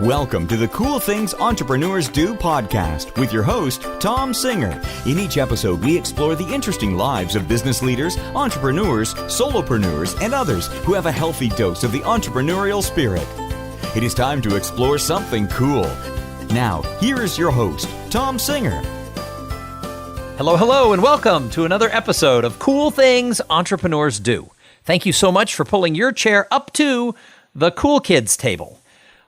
Welcome to the Cool Things Entrepreneurs Do podcast with your host, Tom Singer. In each episode, we explore the interesting lives of business leaders, entrepreneurs, solopreneurs, and others who have a healthy dose of the entrepreneurial spirit. It is time to explore something cool. Now, here is your host, Tom Singer. Hello, and welcome to another episode of Cool Things Entrepreneurs Do. Thank you so much for pulling your chair up to the Cool Kids table.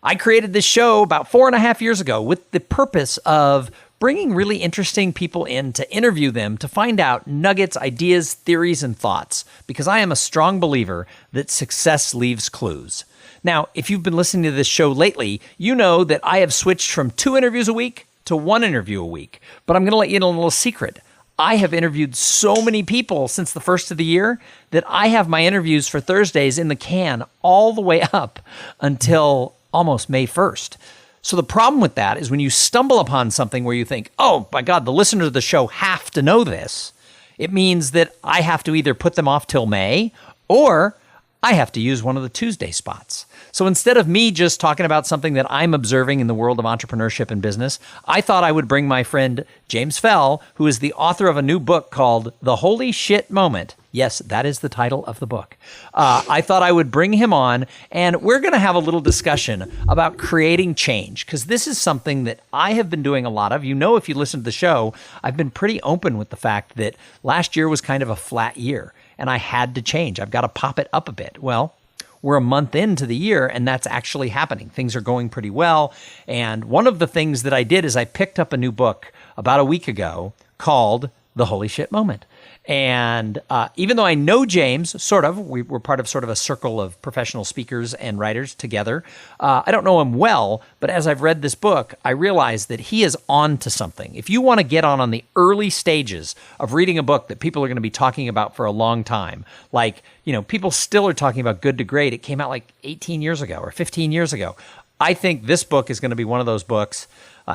I created this show about 4.5 years ago with the purpose of bringing really interesting people in to interview them to find out nuggets, ideas, theories, and thoughts, because I am a strong believer that success leaves clues. Now, if you've been listening to this show lately, you know that I have switched from 2 interviews a week to 1 interview a week, but I'm going to let you in a little secret. I have interviewed so many people since the first of the year that I have my interviews for Thursdays in the can all the way up until almost May 1st. So the problem with that is when you stumble upon something where you think, oh my God, the listeners of the show have to know this, it means that I have to either put them off till May or I have to use one of the Tuesday spots. So instead of me just talking about something that I'm observing in the world of entrepreneurship and business, I thought I would bring my friend James Fell, who is the author of a new book called The Holy Shit Moment. Yes, that is the title of the book. I thought I would bring him on, and we're going to have a little discussion about creating change, because this is something that I have been doing a lot of. You know, if you listen to the show, I've been pretty open with the fact that last year was kind of a flat year, and I had to change. I've got to pop it up a bit. Well, we're a month into the year, and that's actually happening. Things are going pretty well, and one of the things that I did is I picked up a new book about a week ago called The Holy Shit Moment. And even though I know James, sort of, we're part of sort of a circle of professional speakers and writers together. I don't know him well, but as I've read this book, I realize that he is on to something. If you want to get on the early stages of reading a book that people are going to be talking about for a long time, like, you know, people still are talking about Good to Great. It came out like 18 years ago or 15 years ago. I think this book is going to be one of those books.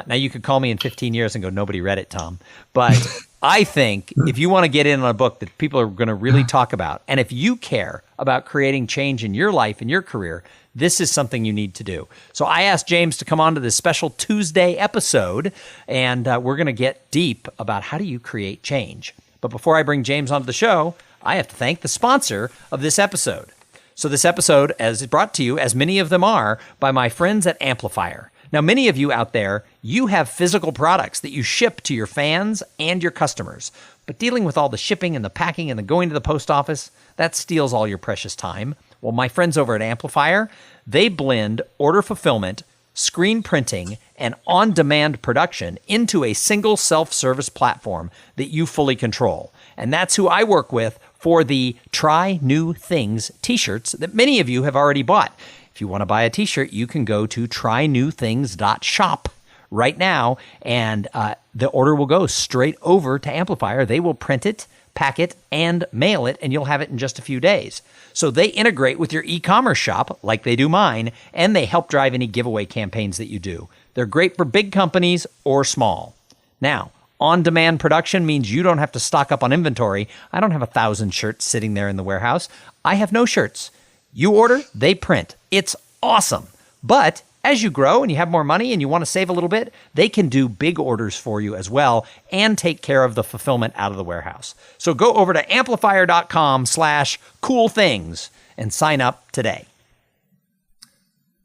Now, you could call me in 15 years and go, nobody read it, Tom. But I think if you want to get in on a book that people are going to really talk about, and if you care about creating change in your life and your career, this is something you need to do. So I asked James to come on to this special Tuesday episode, and we're going to get deep about how do you create change. But before I bring James onto the show, I have to thank the sponsor of this episode. So this episode is brought to you, as many of them are, by my friends at Amplifier. Now, many of you out there, you have physical products that you ship to your fans and your customers. But dealing with all the shipping and the packing and the going to the post office, that steals all your precious time. Well, my friends over at Amplifier, they blend order fulfillment, screen printing, and on-demand production into a single self-service platform that you fully control. And that's who I work with for the Try New Things t-shirts that many of you have already bought. If you want to buy a t-shirt, you can go to trynewthings.shop right now, and the order will go straight over to Amplifier. They will print it, pack it, and mail it, and you'll have it in just a few days. So they integrate with your e-commerce shop, like they do mine, and they help drive any giveaway campaigns that you do. They're great for big companies or small. Now, on-demand production means you don't have to stock up on inventory. I don't have 1,000 shirts sitting there in the warehouse. I have no shirts. You order, they print. It's awesome. But as you grow and you have more money and you want to save a little bit, they can do big orders for you as well and take care of the fulfillment out of the warehouse. So go over to amplifier.com/coolthings and sign up today.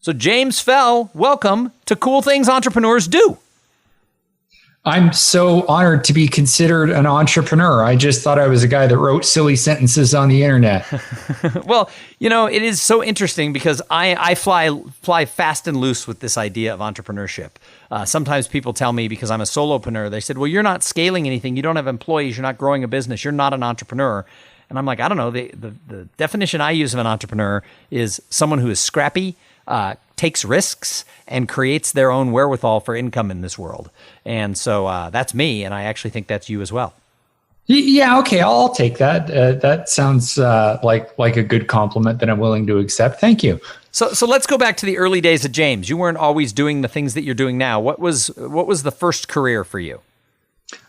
So James Fell, welcome to Cool Things Entrepreneurs Do. I'm so honored to be considered an entrepreneur. I just thought I was a guy that wrote silly sentences on the internet. Well, you know, it is so interesting because I fly fast and loose with this idea of entrepreneurship. Sometimes people tell me, because I'm a solopreneur, they said, well, you're not scaling anything. You don't have employees. You're not growing a business. You're not an entrepreneur. And I'm like, I don't know. The definition I use of an entrepreneur is someone who is scrappy, takes risks, and creates their own wherewithal for income in this world. And so that's me, and I actually think that's you as well. Yeah, okay, I'll take that. That sounds like a good compliment that I'm willing to accept. Thank you. So let's go back to the early days of James. You weren't always doing the things that you're doing now. What was the first career for you?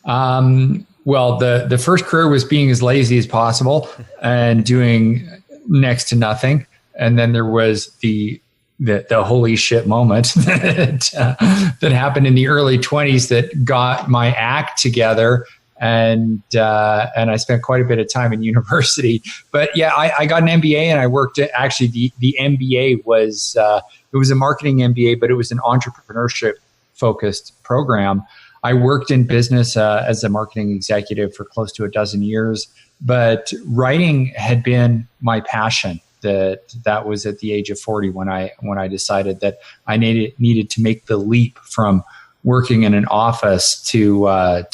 Well, the first career was being as lazy as possible and doing next to nothing. And then there was the the holy shit moment that happened in the early 20s that got my act together. And I spent quite a bit of time in university. But yeah, I got an MBA, and I worked at, actually the MBA was, it was a marketing MBA, but it was an entrepreneurship focused program. I worked in business as a marketing executive for close to a dozen years, but writing had been my passion. That was at the age of 40 when I decided that I needed to make the leap from working in an office to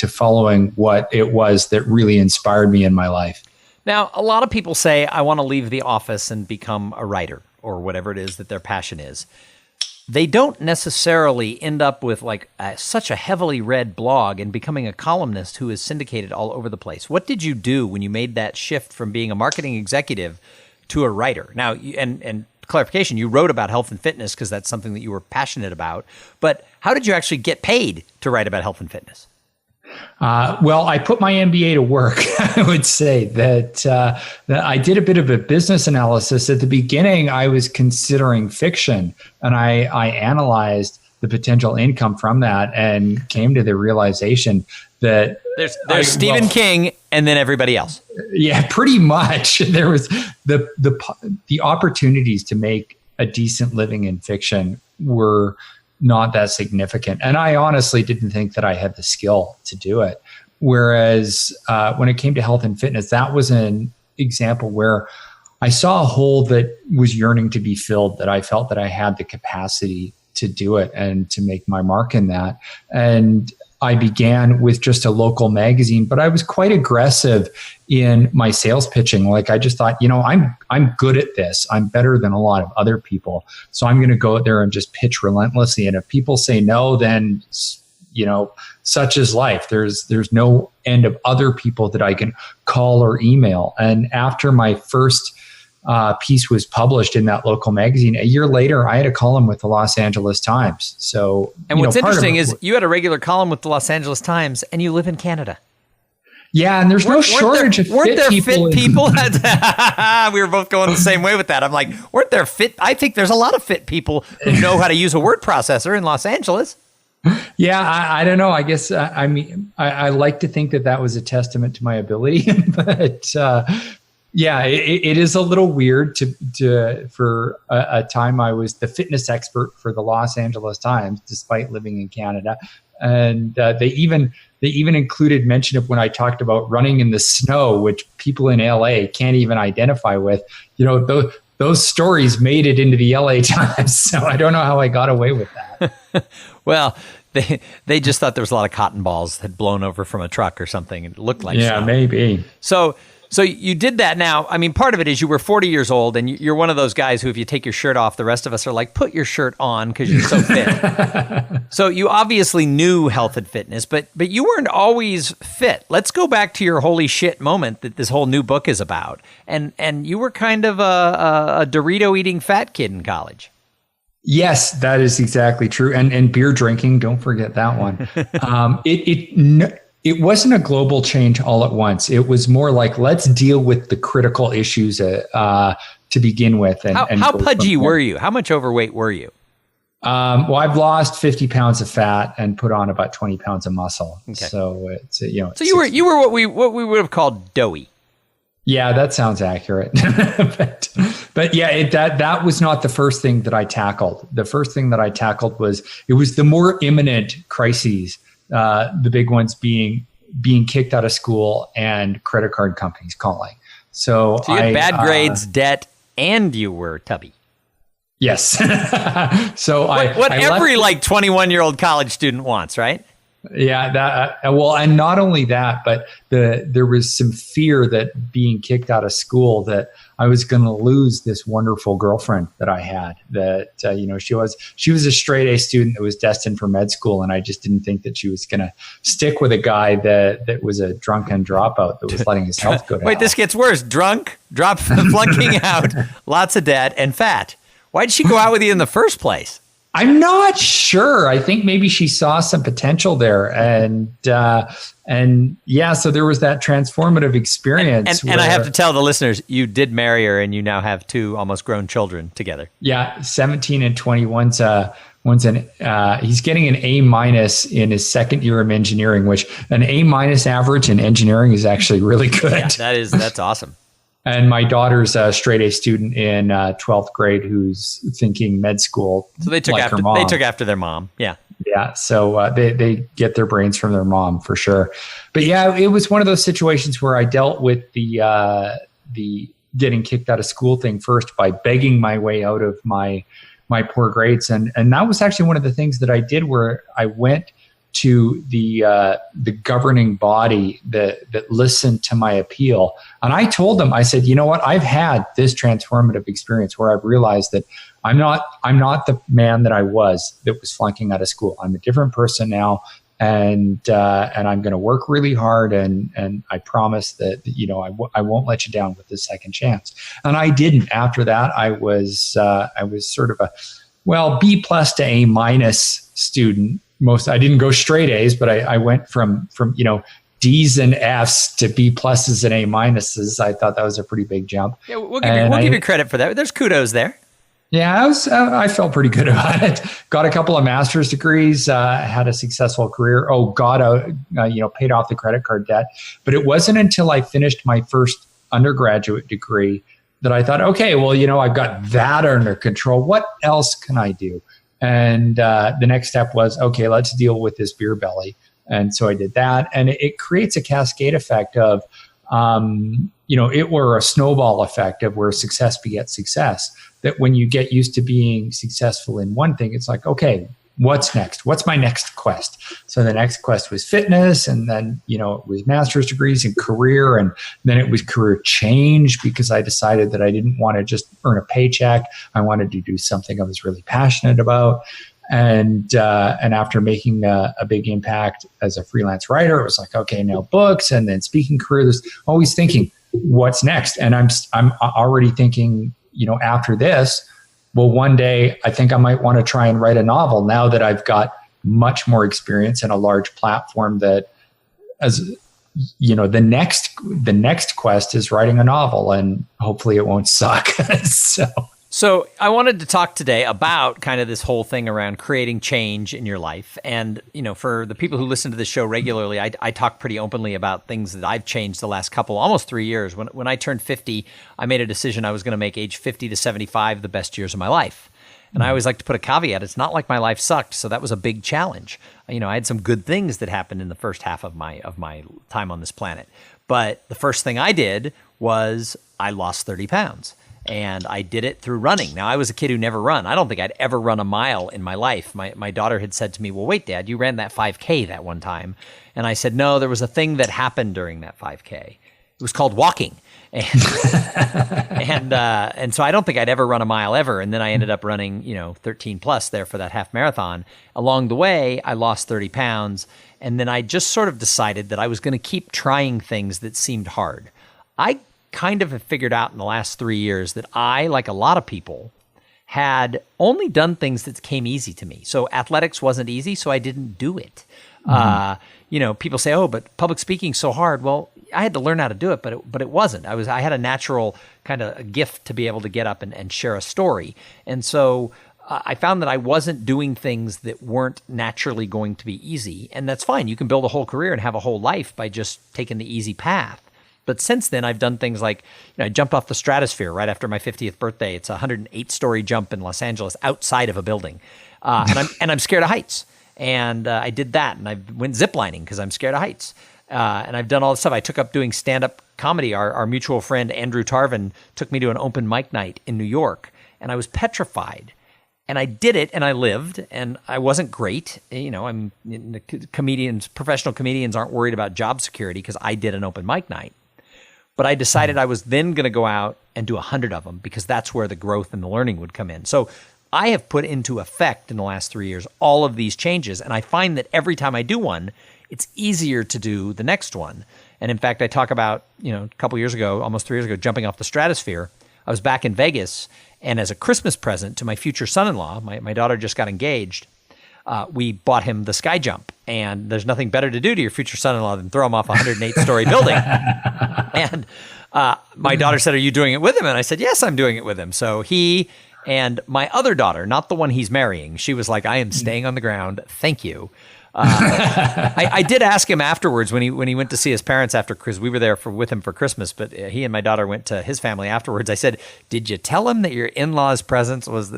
following what it was that really inspired me in my life. Now, a lot of people say, I want to leave the office and become a writer or whatever it is that their passion is. They don't necessarily end up with like such a heavily read blog and becoming a columnist who is syndicated all over the place. What did you do when you made that shift from being a marketing executive to a writer? Now, and clarification, you wrote about health and fitness because that's something that you were passionate about. But how did you actually get paid to write about health and fitness? Well, I put my MBA to work. I would say that I did a bit of a business analysis. At the beginning, I was considering fiction, and I analyzed the potential income from that and came to the realization that there's Stephen King and then everybody else. Yeah, pretty much. There was the opportunities to make a decent living in fiction were not that significant. And I honestly didn't think that I had the skill to do it. Whereas when it came to health and fitness, that was an example where I saw a hole that was yearning to be filled, that I felt that I had the capacity to do it and to make my mark in that. And I began with just a local magazine, but I was quite aggressive in my sales pitching. Like I just thought, I'm good at this. I'm better than a lot of other people. So I'm going to go out there and just pitch relentlessly. And if people say no, then, such is life. There's no end of other people that I can call or email. And after my first piece was published in that local magazine, a year later, I had a column with the Los Angeles Times. So, and what's interesting is you had a regular column with the Los Angeles Times, and you live in Canada. Yeah, and there's no shortage of fit people. Weren't there fit people? We were both going the same way with that. I'm like, weren't there fit? I think there's a lot of fit people who know how to use a word processor in Los Angeles. Yeah, I don't know. I guess I like to think that was a testament to my ability, but. Yeah, it is a little weird for a time I was the fitness expert for the Los Angeles Times, despite living in Canada. And they even included mention of when I talked about running in the snow, which people in LA can't even identify with. Those stories made it into the LA Times. So I don't know how I got away with that. Well, they just thought there was a lot of cotton balls had blown over from a truck or something. It looked like snow. Maybe. So you did that now. I mean, part of it is you were 40 years old, and you're one of those guys who if you take your shirt off, the rest of us are like, put your shirt on because you're so fit. So you obviously knew health and fitness, but you weren't always fit. Let's go back to your holy shit moment that this whole new book is about. And you were kind of a Dorito-eating fat kid in college. Yes, that is exactly true. And beer drinking, don't forget that one. It wasn't a global change all at once. It was more like, let's deal with the critical issues to begin with. How pudgy were you? How much overweight were you? Well, I've lost 50 pounds of fat and put on about 20 pounds of muscle. Okay. So it's So you were what we would have called doughy. Yeah, that sounds accurate. but yeah, that was not the first thing that I tackled. The first thing that I tackled was the more imminent crises. The big ones being kicked out of school and credit card companies calling. So you had bad grades, debt, and you were tubby. Yes. So what every 21-year-old college student wants, right? Yeah, and not only that, but there was some fear that being kicked out of school that I was going to lose this wonderful girlfriend that I had. That she was a straight A student that was destined for med school, and I just didn't think that she was going to stick with a guy that was a drunken dropout that was letting his health go down. Wait, this gets worse. Flunking out, lots of debt, and fat. Why did she go out with you in the first place? I'm not sure. I think maybe she saw some potential there, and yeah, so there was that transformative experience. And I have to tell the listeners, you did marry her, and you now have 2 almost grown children together. Yeah, 17 and 20. He's getting an A- in his second year of engineering, which an A- average in engineering is actually really good. Yeah, that's awesome. And my daughter's a straight A student in 12th grade who's thinking med school. So they took after their mom. Yeah. Yeah. So they get their brains from their mom for sure. But yeah, it was one of those situations where I dealt with the getting kicked out of school thing first by begging my way out of my poor grades. And that was actually one of the things that I did, where I went to the governing body that listened to my appeal. And I told them, I said, you know what, I've had this transformative experience where I've realized that I'm not the man that I was that was flunking out of school. I'm a different person now. And I'm going to work really hard. And I promise that, I won't let you down with the second chance. And I didn't. After that, I was sort of a, B+ to A- student. I didn't go straight A's, but I went from D's and F's to B+ and A-. I thought that was a pretty big jump. Yeah, we'll give you credit for that. There's kudos there. Yeah, I felt pretty good about it. Got a couple of master's degrees, had a successful career. Paid off the credit card debt. But it wasn't until I finished my first undergraduate degree that I thought, okay, I've got that under control. What else can I do? And the next step was, okay, let's deal with this beer belly. And so I did that. And it creates a cascade effect of, it were a snowball effect of where success begets success. That when you get used to being successful in one thing, it's like, okay, what's next? What's my next quest? So the next quest was fitness. And then, it was master's degrees and career. And then it was career change, because I decided that I didn't want to just earn a paycheck. I wanted to do something I was really passionate about. And after making a big impact as a freelance writer, it was like, okay, now books, and then speaking career. There's always thinking, what's next? And I'm already thinking, after this, well, one day I think I might want to try and write a novel, now that I've got much more experience in a large platform. That, as the next quest is writing a novel, and hopefully it won't suck. So I wanted to talk today about kind of this whole thing around creating change in your life. And, for the people who listen to this show regularly, I talk pretty openly about things that I've changed the last almost 3 years. When I turned 50, I made a decision I was going to make age 50 to 75 the best years of my life. And I always like to put a caveat. It's not like my life sucked. So that was a big challenge. I had some good things that happened in the first half of my time on this planet. But the first thing I did was I lost 30 pounds. And I did it through running. Now, I was a kid who never run. I don't think I'd ever run a mile in my life. My daughter had said to me, well, wait, Dad, you ran that 5K that one time. And I said, no, there was a thing that happened during that 5K. It was called walking. And so I don't think I'd ever run a mile ever. And then I ended up running, 13 plus there for that half marathon. Along the way, I lost 30 pounds. And then I just sort of decided that I was going to keep trying things that seemed hard. I kind of have figured out in the last 3 years that I, like a lot of people, had only done things that came easy to me. So athletics wasn't easy, so I didn't do it. Mm-hmm. People say, oh, but public speaking's so hard. Well, I had to learn how to do it, but it wasn't. I had a natural kind of a gift to be able to get up and share a story. And so I found that I wasn't doing things that weren't naturally going to be easy. And that's fine. You can build a whole career and have a whole life by just taking the easy path. But since then, I've done things like, I jumped off the stratosphere right after my 50th birthday. It's a 108-story jump in Los Angeles outside of a building. And I'm scared of heights. And I did that. And I went ziplining because I'm scared of heights. And I've done all this stuff. I took up doing stand-up comedy. Our mutual friend, Andrew Tarvin, took me to an open mic night in New York. And I was petrified. And I did it, and I lived, and I wasn't great. Professional comedians aren't worried about job security because I did an open mic night. But I decided I was then going to go out and do 100 of them because that's where the growth and the learning would come in. So I have put into effect in the last 3 years all of these changes. And I find that every time I do one, it's easier to do the next one. And in fact, I talk about, a couple years ago, almost 3 years ago, jumping off the stratosphere. I was back in Vegas, and as a Christmas present to my future son-in-law, my daughter just got engaged, we bought him the sky jump. And there's nothing better to do to your future son-in-law than throw him off a 108-story building. And my daughter said, "Are you doing it with him?" And I said, "Yes, I'm doing it with him." So he and my other daughter, not the one he's marrying, she was like, "I am staying on the ground. Thank you." I did ask him afterwards when he went to see his parents after, because we were there with him for Christmas, but he and my daughter went to his family afterwards. I said, "Did you tell him that your in-laws' present was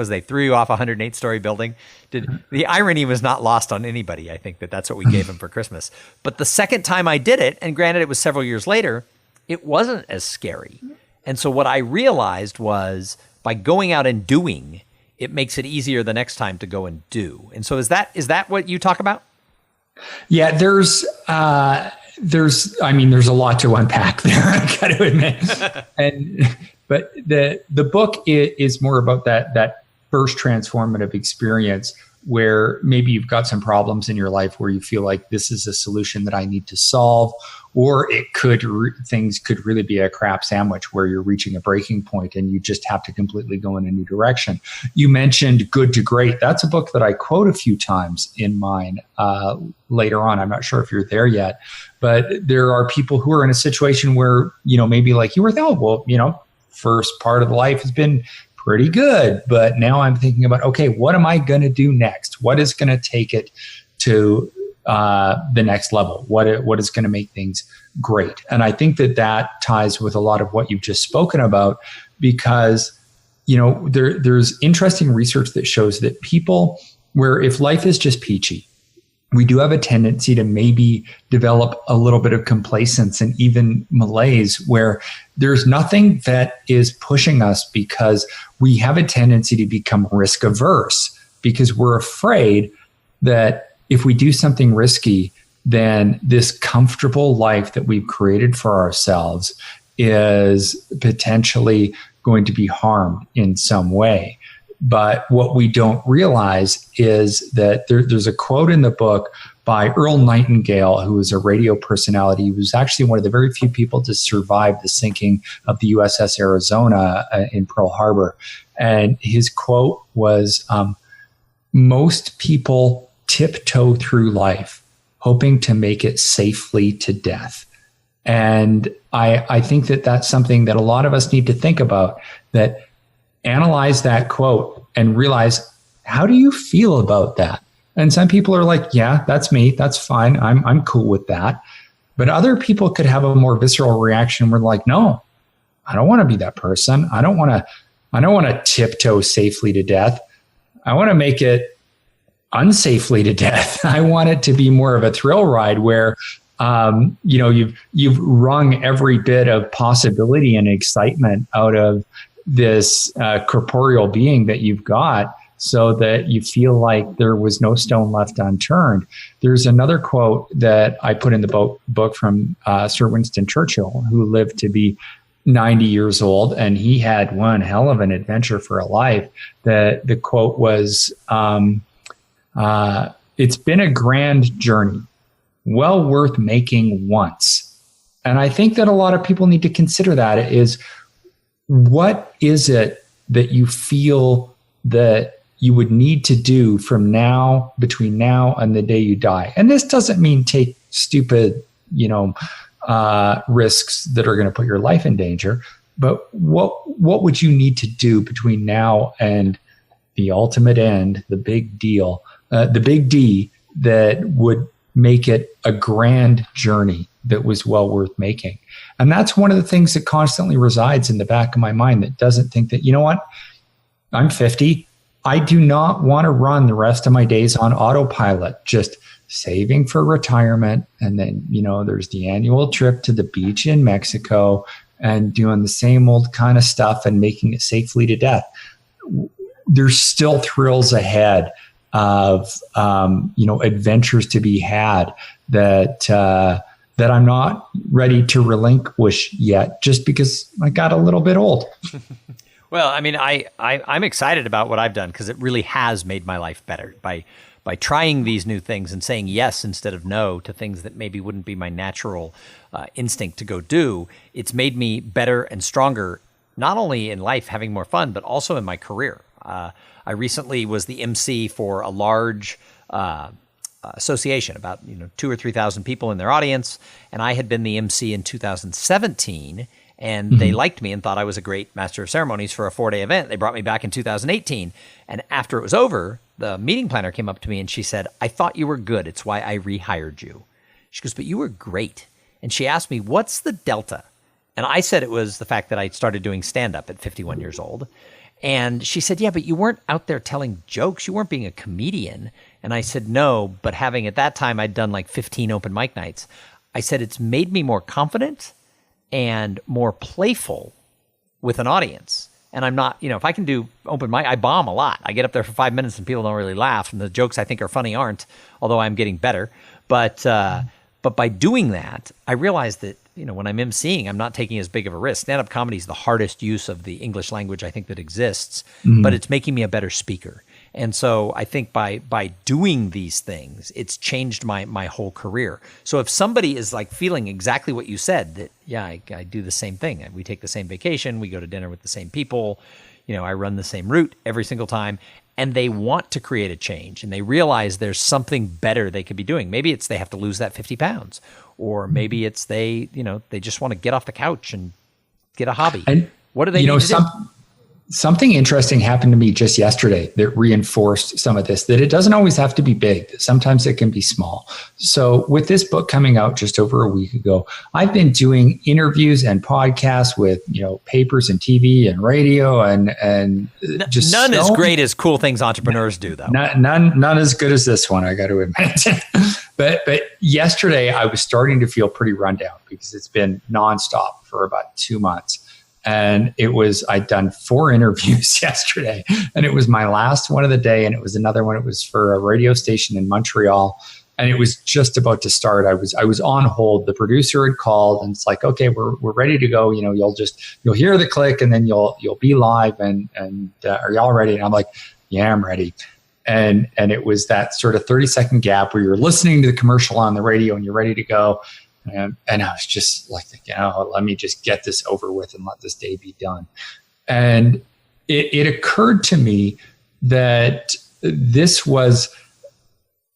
they threw you off a 108-story building?" The irony was not lost on anybody. I think that's what we gave him for Christmas. But the second time I did it, and granted it was several years later, it wasn't as scary. And so what I realized was by going out and doing, it makes it easier the next time to go and do. And so is that what you talk about? Yeah, there's a lot to unpack there, I got to admit. But the book is more about that first transformative experience where maybe you've got some problems in your life where you feel like this is a solution that I need to solve, or things could really be a crap sandwich where you're reaching a breaking point and you just have to completely go in a new direction. You mentioned Good to Great. That's a book that I quote a few times in mine later on. I'm not sure if you're there yet, but there are people who are in a situation where, maybe like you were, first part of life has been pretty good, but now I'm thinking about, okay, what am I going to do next? What is going to take it to the next level? What is going to make things great? And I think that ties with a lot of what you've just spoken about, because there's interesting research that shows that people, where if life is just peachy, we do have a tendency to maybe develop a little bit of complacence and even malaise, where there's nothing that is pushing us, because we have a tendency to become risk averse, because we're afraid that if we do something risky, then this comfortable life that we've created for ourselves is potentially going to be harmed in some way. But what we don't realize is that there's a quote in the book by Earl Nightingale, who was a radio personality. He was actually one of the very few people to survive the sinking of the USS Arizona in Pearl Harbor. And his quote was, "Most people tiptoe through life, hoping to make it safely to death." And I think that's something that a lot of us need to think about, that analyze that quote and realize, how do you feel about that? And some people are like, yeah, that's me. That's fine. I'm cool with that. But other people could have a more visceral reaction where like, no, I don't want to be that person. I don't want to tiptoe safely to death. I want to make it unsafely to death. I want it to be more of a thrill ride where you've wrung every bit of possibility and excitement out of this corporeal being that you've got, so that you feel like there was no stone left unturned. There's another quote that I put in the book from Sir Winston Churchill, who lived to be 90 years old, and he had one hell of an adventure for a life. The quote was, "It's been a grand journey, well worth making once." And I think that a lot of people need to consider that is, what is it that you feel that you would need to do from now, between now and the day you die? And this doesn't mean take stupid, risks that are going to put your life in danger. But what would you need to do between now and the ultimate end, the big deal, the big D, that would make it a grand journey that was well worth making? And that's one of the things that constantly resides in the back of my mind, that doesn't think that, I'm 50. I do not want to run the rest of my days on autopilot, just saving for retirement. And then, there's the annual trip to the beach in Mexico and doing the same old kind of stuff and making it safely to death. There's still thrills ahead of, adventures to be had that I'm not ready to relinquish yet, just because I got a little bit old. Well, I mean, I'm excited about what I've done, because it really has made my life better by trying these new things and saying yes instead of no to things that maybe wouldn't be my natural instinct to go do. It's made me better and stronger not only in life having more fun, but also in my career. I recently was the MC for a large association, about 2,000 or 3,000 people in their audience, and I had been the MC in 2017, and they liked me and thought I was a great master of ceremonies for a 4-day event. They brought me back in 2018, and after it was over, the meeting planner came up to me and she said, "I thought you were good. It's why I rehired you." She goes, "But you were great." And she asked me, "What's the delta?" And I said it was the fact that I started doing stand-up at 51 years old. And she said, "Yeah, but you weren't out there telling jokes. You weren't being a comedian." And I said, "No, but having at that time, I'd done like 15 open mic nights." I said, "It's made me more confident and more playful with an audience." And I'm not, if I can do open mic, I bomb a lot. I get up there for 5 minutes and people don't really laugh. And the jokes I think are funny aren't, although I'm getting better. But by doing that, I realized that, when I'm emceeing, I'm not taking as big of a risk. Stand-up comedy is the hardest use of the English language I think that exists, but it's making me a better speaker. And so I think by doing these things, it's changed my whole career. So if somebody is like feeling exactly what you said, that, yeah, I do the same thing. We take the same vacation, we go to dinner with the same people, I run the same route every single time, and they want to create a change and they realize there's something better they could be doing. Maybe it's they have to lose that 50 pounds, or maybe it's they just want to get off the couch and get a hobby. And what do they need to do? Something interesting happened to me just yesterday that reinforced some of this, that it doesn't always have to be big. Sometimes it can be small. So with this book coming out just over a week ago, I've been doing interviews and podcasts with, papers and TV and radio and just none as great as Cool Things Entrepreneurs do, though. None as good as this one, I got to admit. But yesterday I was starting to feel pretty run down because it's been nonstop for about 2 months. And I'd done 4 interviews yesterday, and it was my last one of the day. And it was another one. It was for a radio station in Montreal, and it was just about to start. I was on hold. The producer had called, and it's like, "Okay, we're ready to go. You'll hear the click, and then you'll be live. And are y'all ready?" And I'm like, "Yeah, I'm ready." And it was that sort of 30-second gap where you're listening to the commercial on the radio and you're ready to go. And I was just like, let me just get this over with and let this day be done. And it occurred to me that this was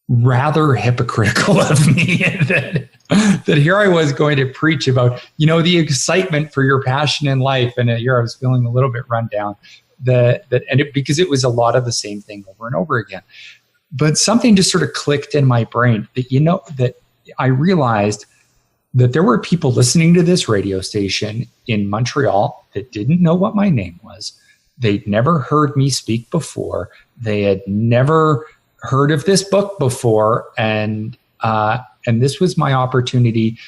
rather hypocritical of me, that here I was going to preach about, the excitement for your passion in life. And here I was feeling a little bit run down, because it was a lot of the same thing over and over again. But something just sort of clicked in my brain that I realized that there were people listening to this radio station in Montreal that didn't know what my name was. They'd never heard me speak before. They had never heard of this book before. And this was my opportunity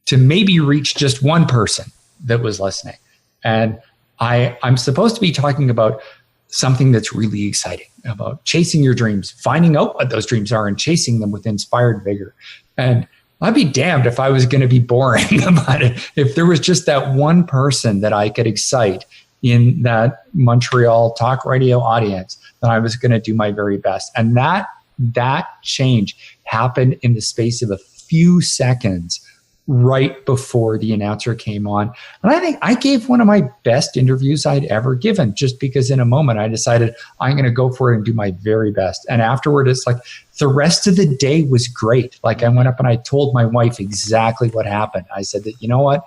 to maybe reach just one person that was listening. And I'm supposed to be talking about something that's really exciting, about chasing your dreams, finding out what those dreams are and chasing them with inspired vigor. And I'd be damned if I was going to be boring about it. If there was just that one person that I could excite in that Montreal talk radio audience, then I was going to do my very best. And that change happened in the space of a few seconds right before the announcer came on. And I think I gave one of my best interviews I'd ever given, just because in a moment I decided I'm going to go for it and do my very best. And afterward, it's like the rest of the day was great. Like I went up and I told my wife exactly what happened. I said that, what?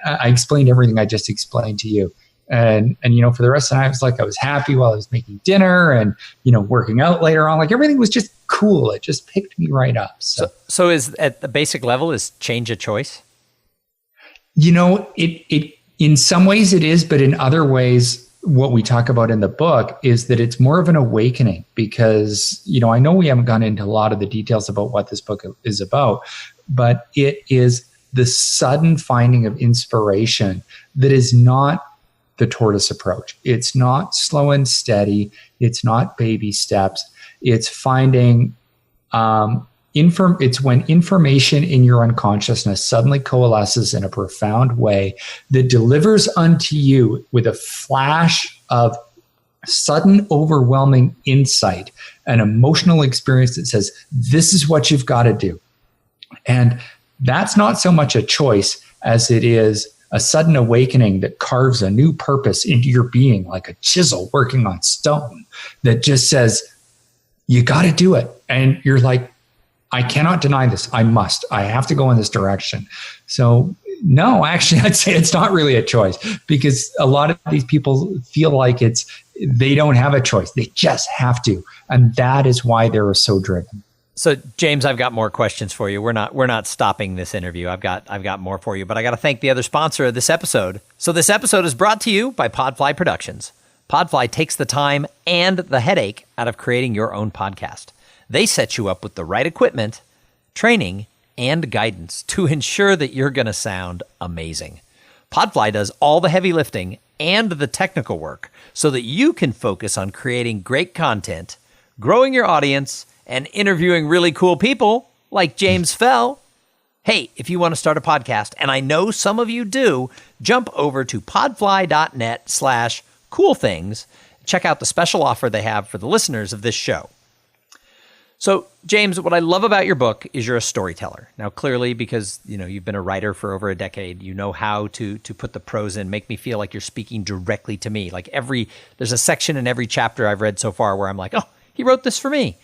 I explained everything I just explained to you. And for the rest of the night, I was happy while I was making dinner and, working out later on. Like everything was just cool. It just picked me right up. So is at the basic level, is change a choice? It in some ways it is, but in other ways, what we talk about in the book is that it's more of an awakening because, I know we haven't gone into a lot of the details about what this book is about, but it is the sudden finding of inspiration that is not the tortoise approach. It's not slow and steady. It's not baby steps. It's finding, it's when information in your unconsciousness suddenly coalesces in a profound way that delivers unto you with a flash of sudden overwhelming insight, an emotional experience that says, this is what you've got to do. And that's not so much a choice as it is a sudden awakening that carves a new purpose into your being, like a chisel working on stone, that just says, you got to do it. And you're like, I cannot deny this. I must. I have to go in this direction. So no, actually, I'd say it's not really a choice, because a lot of these people feel like they don't have a choice. They just have to. And that is why they're so driven. So James, I've got more questions for you. We're not stopping this interview. I've got more for you, but I got to thank the other sponsor of this episode. So this episode is brought to you by Podfly Productions. Podfly takes the time and the headache out of creating your own podcast. They set you up with the right equipment, training, and guidance to ensure that you're going to sound amazing. Podfly does all the heavy lifting and the technical work so that you can focus on creating great content, growing your audience, and interviewing really cool people like James Fell. Hey, if you want to start a podcast, and I know some of you do, jump over to podfly.net/coolthings. Check out the special offer they have for the listeners of this show. So, James, what I love about your book is you're a storyteller. Now, clearly, because you've been a writer for over a decade, you know how to put the prose in, make me feel like you're speaking directly to me. Like there's a section in every chapter I've read so far where I'm like, oh, he wrote this for me.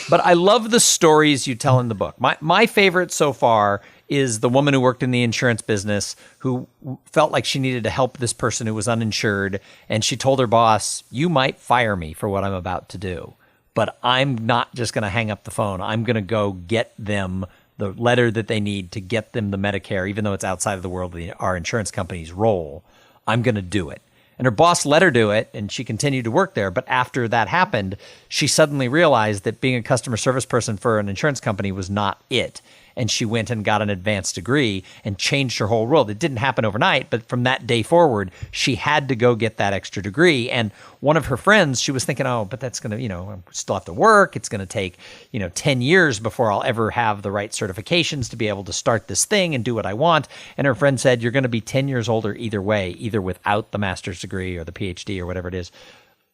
But I love the stories you tell in the book. My favorite so far is the woman who worked in the insurance business who felt like she needed to help this person who was uninsured, and she told her boss, you might fire me for what I'm about to do, but I'm not just going to hang up the phone. I'm going to go get them the letter that they need to get them the Medicare, even though it's outside of the world of our insurance company's role. I'm going to do it. And her boss let her do it, and she continued to work there. But after that happened, she suddenly realized that being a customer service person for an insurance company was not it. And she went and got an advanced degree and changed her whole world. It didn't happen overnight, but from that day forward, she had to go get that extra degree. And one of her friends, she was thinking, oh, but that's going to, I still have to work. It's going to take, 10 years before I'll ever have the right certifications to be able to start this thing and do what I want. And her friend said, you're going to be 10 years older either way, either without the master's degree or the PhD or whatever it is,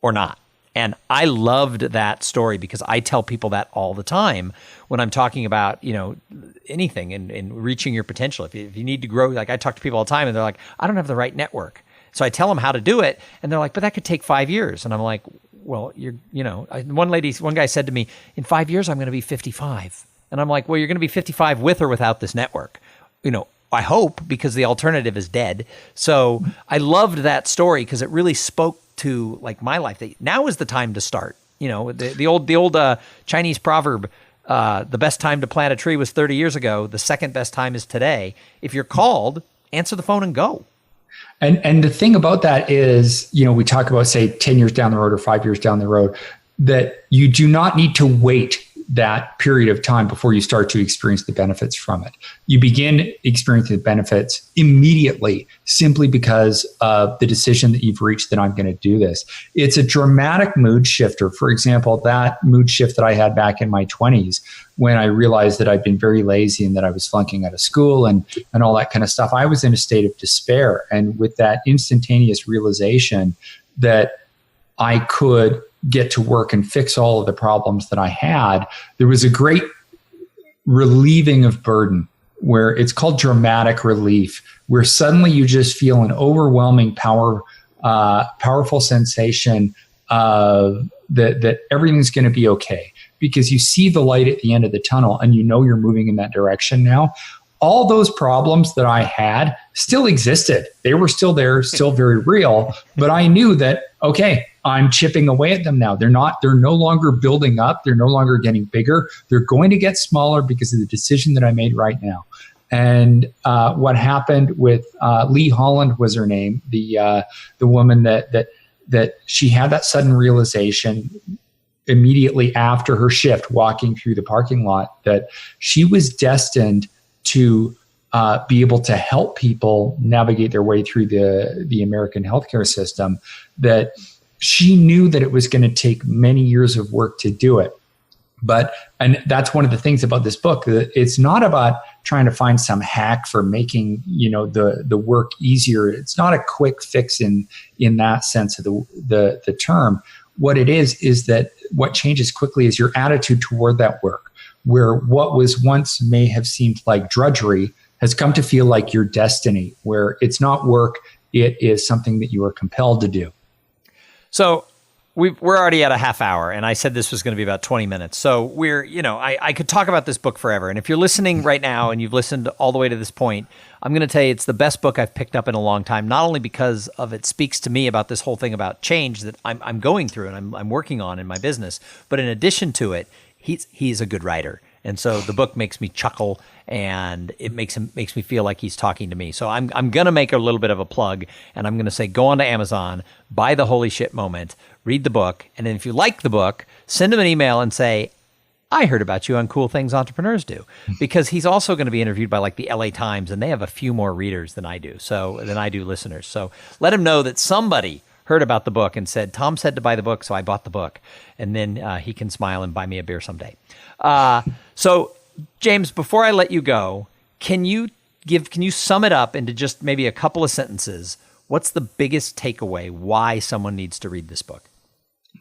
or not. And I loved that story because I tell people that all the time when I'm talking about, anything and reaching your potential. If you need to grow, like I talk to people all the time and they're like, I don't have the right network. So I tell them how to do it. And they're like, but that could take 5 years. And I'm like, well, one guy said to me, in 5 years, I'm going to be 55. And I'm like, well, you're going to be 55 with or without this network. I hope, because the alternative is dead. So I loved that story because it really spoke to like my life. That now is the time to start. The old Chinese proverb, the best time to plant a tree was 30 years ago. The second best time is today. If you're called, answer the phone and go. And the thing about that is, we talk about, say, 10 years down the road or 5 years down the road, that you do not need to wait that period of time before you start to experience the benefits from it. You begin experiencing the benefits immediately simply because of the decision that you've reached that I'm going to do this. It's a dramatic mood shifter. For example, that mood shift that I had back in my 20s when I realized that I'd been very lazy and that I was flunking out of school and all that kind of stuff, I was in a state of despair. And with that instantaneous realization that I could get to work and fix all of the problems that I had, there was a great relieving of burden, where it's called dramatic relief, where suddenly you just feel an overwhelming powerful sensation of that everything's going to be okay, because you see the light at the end of the tunnel and you're moving in that direction now. All those problems that I had still existed. They were still there, still very real, but I knew that, okay, I'm chipping away at them now. They're no longer building up. They're no longer getting bigger. They're going to get smaller because of the decision that I made right now. And what happened with Lee Holland was her name, the woman that she had that sudden realization immediately after her shift, walking through the parking lot, that she was destined to be able to help people navigate their way through the American healthcare system, that she knew that it was going to take many years of work to do it. And that's one of the things about this book, that it's not about trying to find some hack for making, the work easier. It's not a quick fix in that sense of the term. What it is that what changes quickly is your attitude toward that work, where what was once may have seemed like drudgery has come to feel like your destiny, where it's not work, it is something that you are compelled to do. So we're already at a half hour, and I said this was going to be about 20 minutes. So I could talk about this book forever. And if you're listening right now and you've listened all the way to this point, I'm going to tell you it's the best book I've picked up in a long time, not only because of it speaks to me about this whole thing about change that I'm going through and I'm working on in my business, but in addition to it, he's a good writer. And so the book makes me chuckle, and it makes me feel like he's talking to me. So I'm going to make a little bit of a plug, and I'm going to say go on to Amazon, buy The Holy Shit Moment, read the book, and then if you like the book, send him an email and say, I heard about you on Cool Things Entrepreneurs Do, because he's also going to be interviewed by like the LA Times, and they have a few more readers than I do listeners. So let him know that somebody heard about the book and said, Tom said to buy the book, so I bought the book. And then he can smile and buy me a beer someday. So, James, before I let you go, can you sum it up into just maybe a couple of sentences? What's the biggest takeaway why someone needs to read this book?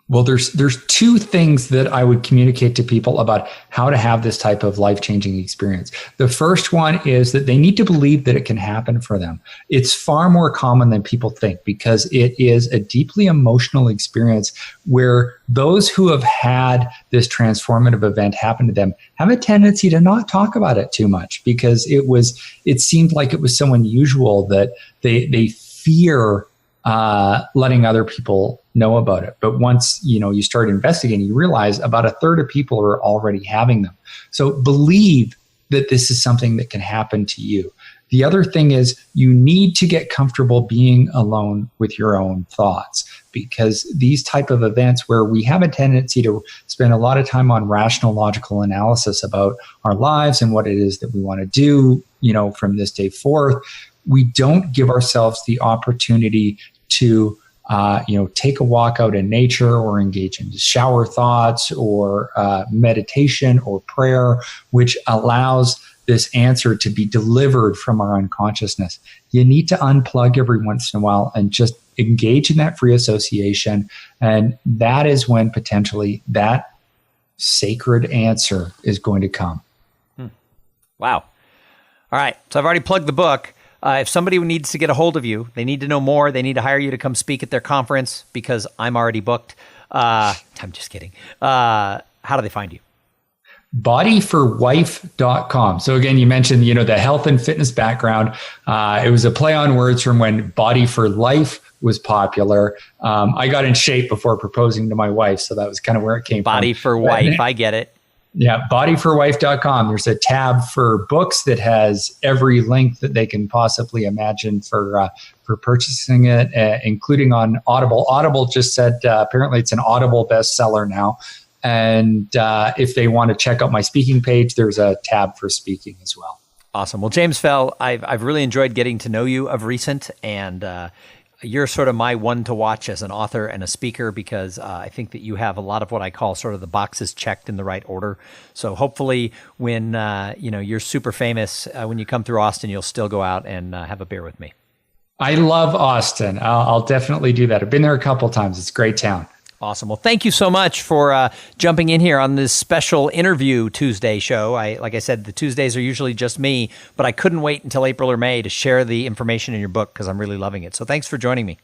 Well, there's two things that I would communicate to people about how to have this type of life-changing experience. The first one is that they need to believe that it can happen for them. It's far more common than people think, because it is a deeply emotional experience where those who have had this transformative event happen to them have a tendency to not talk about it too much, because it seemed like it was so unusual that they fear letting other people know about it. But once you start investigating, you realize about a third of people are already having them. So believe that this is something that can happen to you. The other thing is you need to get comfortable being alone with your own thoughts, because these type of events where we have a tendency to spend a lot of time on rational, logical analysis about our lives and what it is that we want to do, from this day forth, we don't give ourselves the opportunity to take a walk out in nature, or engage in shower thoughts, or meditation or prayer, which allows this answer to be delivered from our unconsciousness. You need to unplug every once in a while and just engage in that free association. And that is when potentially that sacred answer is going to come. Wow. All right. So I've already plugged the book. If somebody needs to get a hold of you, they need to know more, they need to hire you to come speak at their conference, because I'm already booked. I'm just kidding. How do they find you? Bodyforwife.com. So again, you mentioned, the health and fitness background. It was a play on words from when Body for Life was popular. I got in shape before proposing to my wife, so that was kind of where it came Body from. for Wife, I get it. Yeah, bodyforwife.com. There's a tab for books that has every link that they can possibly imagine for purchasing it, including on Audible. Audible just said apparently it's an Audible bestseller now. And if they want to check out my speaking page, there's a tab for speaking as well. Awesome. Well, James Fell, I've really enjoyed getting to know you of recent, and you're sort of my one to watch as an author and a speaker, because I think that you have a lot of what I call sort of the boxes checked in the right order. So hopefully when you're super famous, when you come through Austin, you'll still go out and have a beer with me. I love Austin. I'll definitely do that. I've been there a couple of times. It's a great town. Awesome. Well, thank you so much for jumping in here on this special interview Tuesday show. Like I said, the Tuesdays are usually just me, but I couldn't wait until April or May to share the information in your book, because I'm really loving it. So thanks for joining me.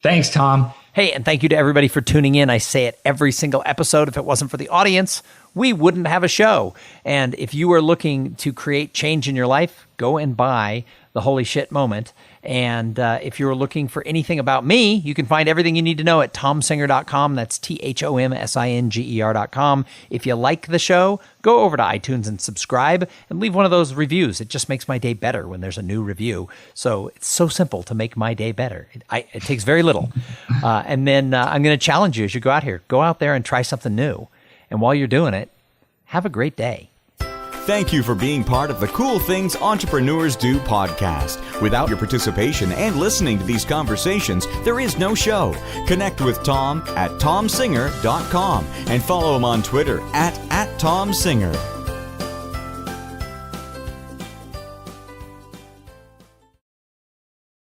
Thanks, Tom. Hey, and thank you to everybody for tuning in. I say it every single episode. If it wasn't for the audience, we wouldn't have a show. And if you are looking to create change in your life, go and buy The Holy Shit Moment. And if you're looking for anything about me, you can find everything you need to know at tomsinger.com. That's THOMSINGER.com. If you like the show, go over to iTunes and subscribe and leave one of those reviews. It just makes my day better when there's a new review. So it's so simple to make my day better. It takes very little. And then I'm going to challenge you as you go out here. Go out there and try something new. And while you're doing it, have a great day. Thank you for being part of the Cool Things Entrepreneurs Do podcast. Without your participation and listening to these conversations, there is no show. Connect with Tom at tomsinger.com and follow him on Twitter at tomsinger.